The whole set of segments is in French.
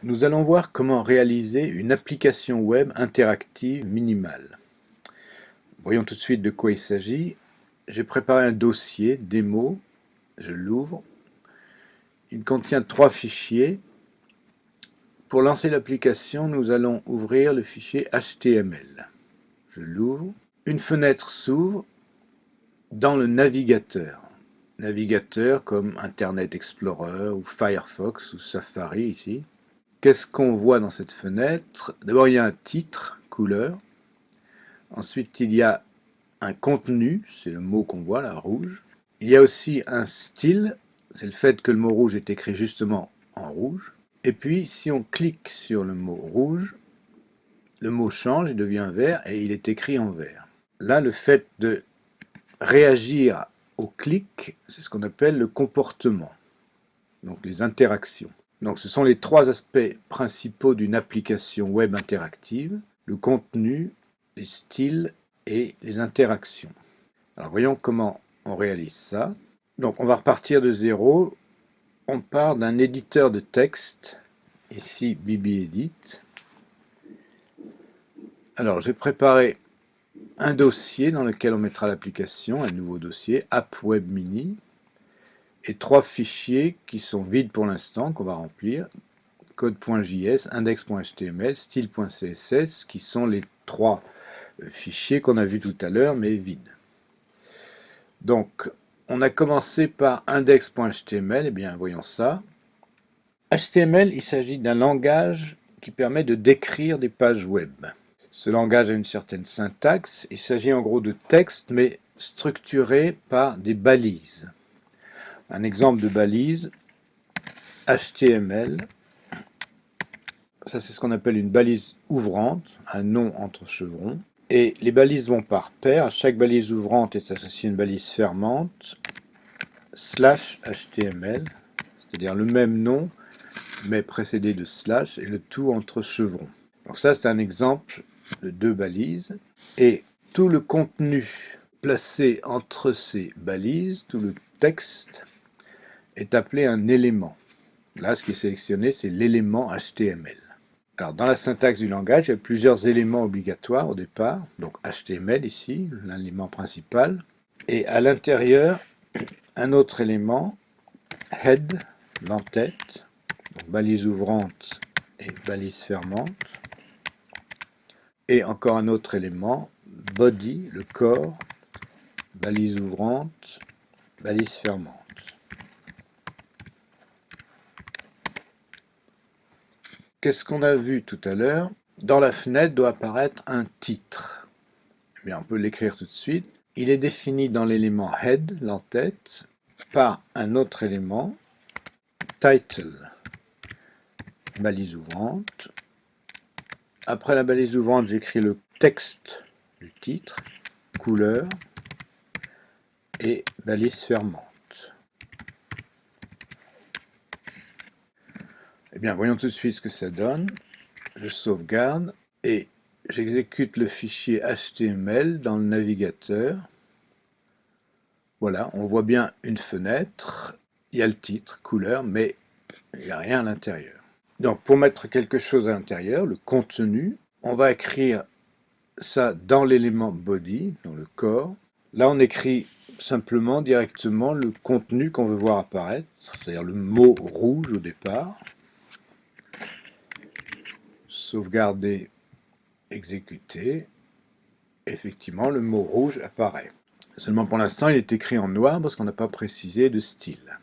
Nous allons voir comment réaliser une application web interactive minimale. Voyons tout de suite de quoi il s'agit. J'ai préparé un dossier démo, je l'ouvre. Il contient 3 fichiers. Pour lancer l'application, nous allons ouvrir le fichier HTML. Je l'ouvre. Une fenêtre s'ouvre dans le navigateur. Navigateur comme Internet Explorer ou Firefox ou Safari ici. Qu'est-ce qu'on voit dans cette fenêtre? D'abord, il y a un titre, couleur. Ensuite, il y a un contenu, c'est le mot qu'on voit là, rouge. Il y a aussi un style, c'est le fait que le mot rouge est écrit justement en rouge. Et puis, si on clique sur le mot rouge, le mot change, il devient vert et il est écrit en vert. Là, le fait de réagir au clic, c'est ce qu'on appelle le comportement, donc les interactions. Donc ce sont les 3 aspects principaux d'une application web interactive, le contenu, les styles et les interactions. Alors voyons comment on réalise ça. Donc on va repartir de zéro. On part d'un éditeur de texte, ici BBEdit. Alors j'ai préparé un dossier dans lequel on mettra l'application, un nouveau dossier, App Web Mini, et 3 fichiers qui sont vides pour l'instant, qu'on va remplir, code.js, index.html, style.css, qui sont les 3 fichiers qu'on a vus tout à l'heure, mais vides. Donc, on a commencé par index.html, et bien voyons ça. HTML, il s'agit d'un langage qui permet de décrire des pages web. Ce langage a une certaine syntaxe, il s'agit en gros de texte, mais structuré par des balises. Un exemple de balise, HTML, ça c'est ce qu'on appelle une balise ouvrante, un nom entre chevrons. Et les balises vont par paire, à chaque balise ouvrante est associée une balise fermante, /HTML, c'est-à-dire le même nom, mais précédé de slash, et le tout entre chevrons. Donc ça c'est un exemple de 2 balises, et tout le contenu placé entre ces balises, tout le texte, est appelé un élément. Là, ce qui est sélectionné, c'est l'élément HTML. Alors, dans la syntaxe du langage, il y a plusieurs éléments obligatoires au départ. Donc, HTML ici, l'élément principal. Et à l'intérieur, un autre élément, head, l'entête, donc balise ouvrante et balise fermante. Et encore un autre élément, body, le corps, balise ouvrante, balise fermante. Qu'est-ce qu'on a vu tout à l'heure? Dans la fenêtre doit apparaître un titre. Eh bien, on peut l'écrire tout de suite. Il est défini dans l'élément head, l'entête, par un autre élément, title, balise ouvrante. Après la balise ouvrante, j'écris le texte du titre, couleur et balise fermante. Eh bien, voyons tout de suite ce que ça donne. Je sauvegarde et j'exécute le fichier HTML dans le navigateur. Voilà, on voit bien une fenêtre, il y a le titre, couleur, mais il n'y a rien à l'intérieur. Donc pour mettre quelque chose à l'intérieur, le contenu, on va écrire ça dans l'élément body, dans le corps. Là on écrit simplement directement le contenu qu'on veut voir apparaître, c'est-à-dire le mot rouge au départ. Sauvegarder, exécuter. Effectivement, le mot rouge apparaît. Seulement pour l'instant, il est écrit en noir parce qu'on n'a pas précisé de style.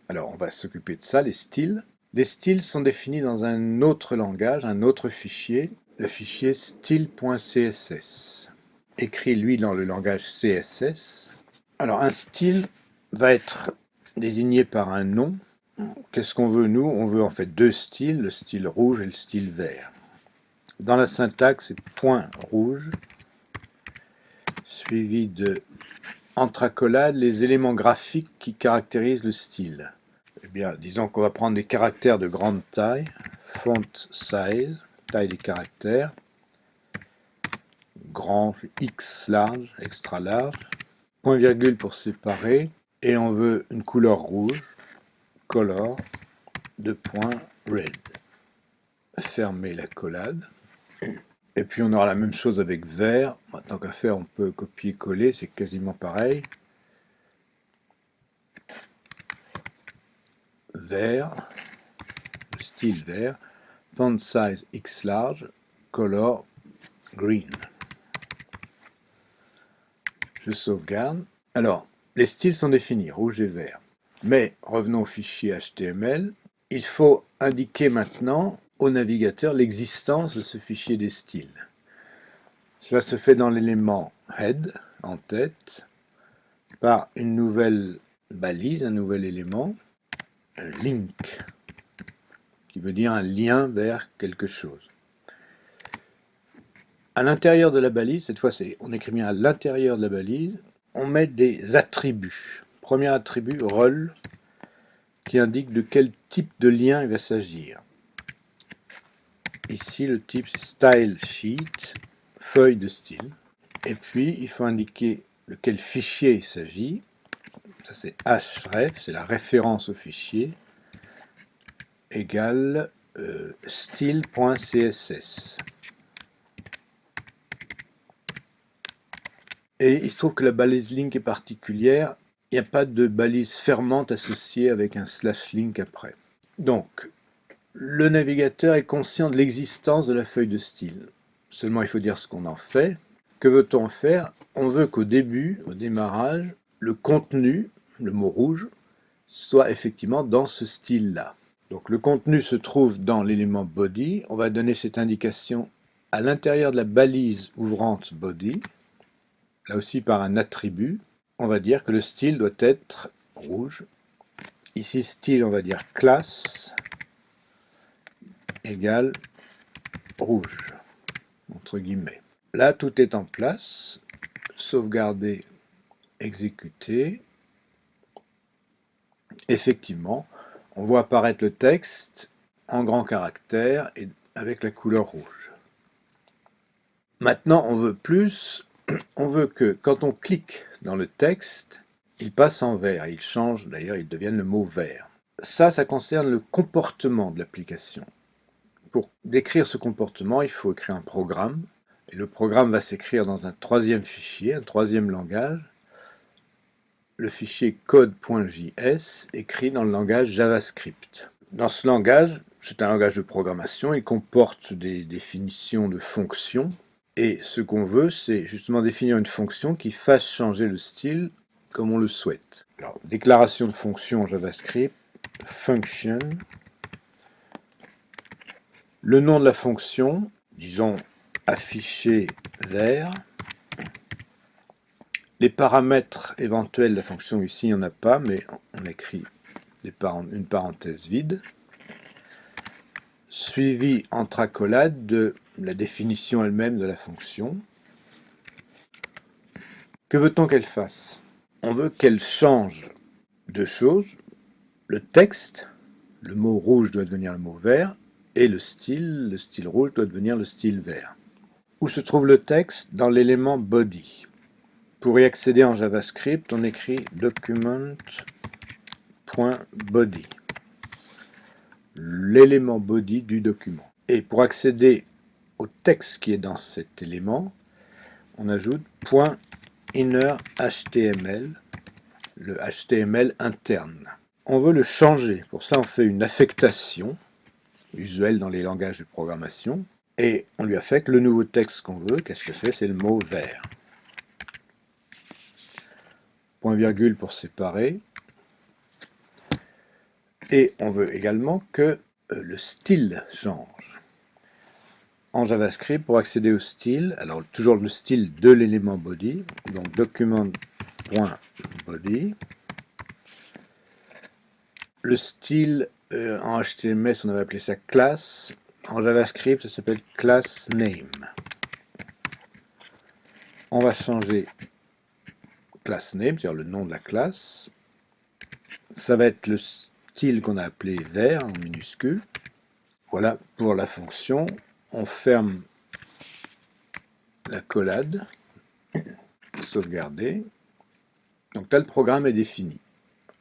Alors, on va s'occuper de ça, les styles. Les styles sont définis dans un autre langage, un autre fichier, le fichier style.css. Écrit, lui, dans le langage CSS. Alors, un style va être désigné par un nom. Qu'est-ce qu'on veut, nous? On veut en fait 2 styles, le style rouge et le style vert. Dans la syntaxe, c'est point rouge, suivi de entre accolades les éléments graphiques qui caractérisent le style. Eh bien, disons qu'on va prendre des caractères de grande taille, font size, taille des caractères, grand, X large, extra large, point virgule pour séparer, et on veut une couleur rouge, color, red. fermer la collade. Et puis on aura la même chose avec vert. Tant qu'à faire, on peut copier-coller, c'est quasiment pareil. Vert, style vert, font size X large, color green. Je sauvegarde. Alors, les styles sont définis, rouge et vert. Mais revenons au fichier HTML. Il faut indiquer maintenant au navigateur l'existence de ce fichier des styles. Cela se fait dans l'élément head, en tête, par une nouvelle balise, un nouvel élément, un link, qui veut dire un lien vers quelque chose. À l'intérieur de la balise, cette fois on écrit bien à l'intérieur de la balise, on met des attributs. Premier attribut, role, qui indique de quel type de lien il va s'agir. Ici, le type c'est style sheet, feuille de style. Et puis, il faut indiquer de quel fichier il s'agit. Ça, c'est href, c'est la référence au fichier, égale style.css. Et il se trouve que la balise link est particulière. Il n'y a pas de balise fermante associée avec un /link après. Donc, le navigateur est conscient de l'existence de la feuille de style. Seulement, il faut dire ce qu'on en fait. Que veut-on faire? On veut qu'au début, au démarrage, le contenu, le mot rouge, soit effectivement dans ce style-là. Donc le contenu se trouve dans l'élément body. On va donner cette indication à l'intérieur de la balise ouvrante body. Là aussi par un attribut. On va dire que le style doit être rouge. Ici style, on va dire classe égale rouge, entre guillemets. Là, tout est en place. Sauvegarder, exécuter. Effectivement, on voit apparaître le texte en grands caractères et avec la couleur rouge. Maintenant, on veut plus. On veut que quand on clique dans le texte, il passe en vert. Il change, d'ailleurs, il devienne le mot vert. Ça concerne le comportement de l'application. Pour décrire ce comportement, il faut écrire un programme. Et le programme va s'écrire dans un troisième fichier, un troisième langage. Le fichier code.js écrit dans le langage JavaScript. Dans ce langage, c'est un langage de programmation, il comporte des définitions de fonctions. Et ce qu'on veut, c'est justement définir une fonction qui fasse changer le style comme on le souhaite. Alors, déclaration de fonction en JavaScript, function. Le nom de la fonction, disons affiché vert. Les paramètres éventuels de la fonction ici, il n'y en a pas, mais on écrit une parenthèse vide. Suivi entre accolades de la définition elle-même de la fonction. Que veut-on qu'elle fasse? On veut qu'elle change deux choses. Le texte, le mot rouge doit devenir le mot vert, et le style rouge doit devenir le style vert. Où se trouve le texte? Dans l'élément body. Pour y accéder en JavaScript, on écrit document.body, l'élément body du document. Et pour accéder au texte qui est dans cet élément, on ajoute .innerHTML, le HTML interne. On veut le changer. Pour ça, on fait une affectation, usuelle dans les langages de programmation, et on lui affecte le nouveau texte qu'on veut. Qu'est-ce que c'est? C'est le mot vert. Point virgule pour séparer. Et on veut également que le style change. En JavaScript, pour accéder au style, alors toujours le style de l'élément body, donc document.body. Le style en HTML, on avait appelé ça class. En JavaScript, ça s'appelle class name. On va changer class name, c'est-à-dire le nom de la classe. Ça va être le style qu'on a appelé vert en minuscule. Voilà pour la fonction. On ferme la collade, sauvegarder. Donc là, le programme est défini.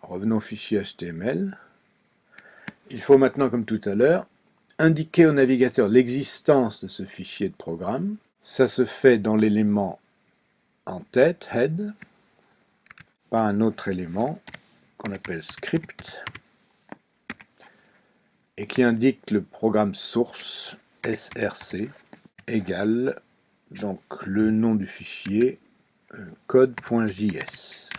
Revenons au fichier HTML. Il faut maintenant, comme tout à l'heure, indiquer au navigateur l'existence de ce fichier de programme. Ça se fait dans l'élément en tête, head, par un autre élément qu'on appelle script, et qui indique le programme source, src, égale donc le nom du fichier code.js.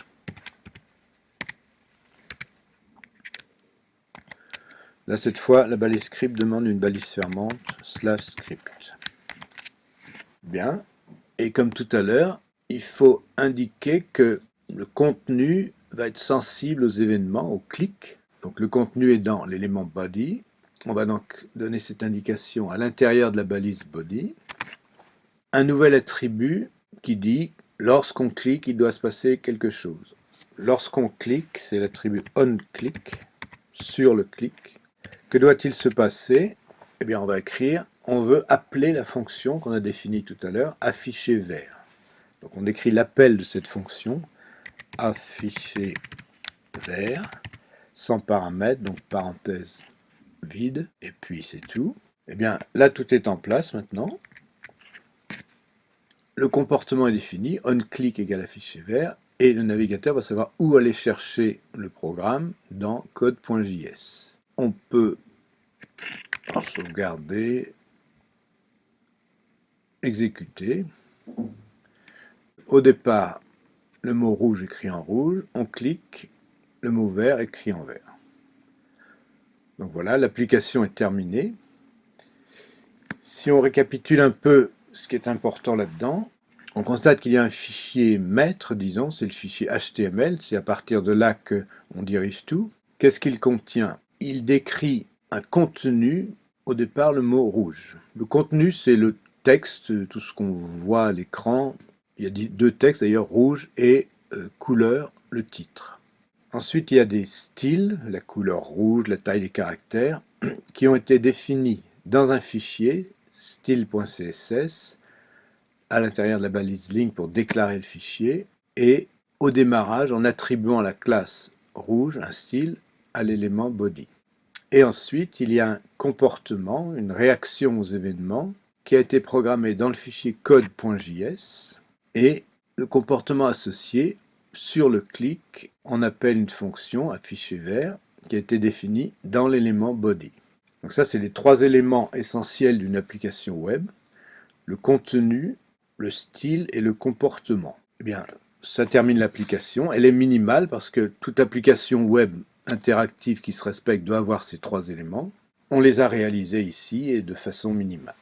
Là, cette fois, la balise script demande une balise fermante /script. Bien. Et comme tout à l'heure, il faut indiquer que le contenu va être sensible aux événements, aux clics. Donc le contenu est dans l'élément body. On va donc donner cette indication à l'intérieur de la balise body. Un nouvel attribut qui dit lorsqu'on clique, il doit se passer quelque chose. Lorsqu'on clique, c'est l'attribut onClick, sur le clic. Que doit-il se passer? Eh bien, on va écrire, on veut appeler la fonction qu'on a définie tout à l'heure, afficher vert. Donc on décrit l'appel de cette fonction, afficher vert, sans paramètre, donc parenthèse vide, et puis c'est tout. Eh bien, là, tout est en place maintenant. Le comportement est défini, onClick égale afficher vert, et le navigateur va savoir où aller chercher le programme dans code.js. On peut sauvegarder, exécuter. Au départ, le mot rouge écrit en rouge, on clique, le mot vert écrit en vert. Donc voilà, l'application est terminée. Si on récapitule un peu ce qui est important là-dedans, on constate qu'il y a un fichier maître, disons, c'est le fichier HTML, c'est à partir de là qu'on dirige tout. Qu'est-ce qu'il contient? Il décrit un contenu, au départ le mot rouge. Le contenu, c'est le texte, tout ce qu'on voit à l'écran. Il y a deux textes d'ailleurs, rouge et couleur, le titre. Ensuite, il y a des styles, la couleur rouge, la taille des caractères, qui ont été définis dans un fichier, style.css, à l'intérieur de la balise link pour déclarer le fichier, et au démarrage en attribuant la classe rouge, un style, à l'élément body. Et ensuite, il y a un comportement, une réaction aux événements, qui a été programmé dans le fichier code.js, et le comportement associé, sur le clic, on appelle une fonction affichée vert, qui a été définie dans l'élément body. Donc ça, c'est les trois éléments essentiels d'une application web: le contenu, le style et le comportement. Eh bien, ça termine l'application. Elle est minimale parce que toute application web interactive qui se respecte doit avoir ces trois éléments. On les a réalisés ici et de façon minimale.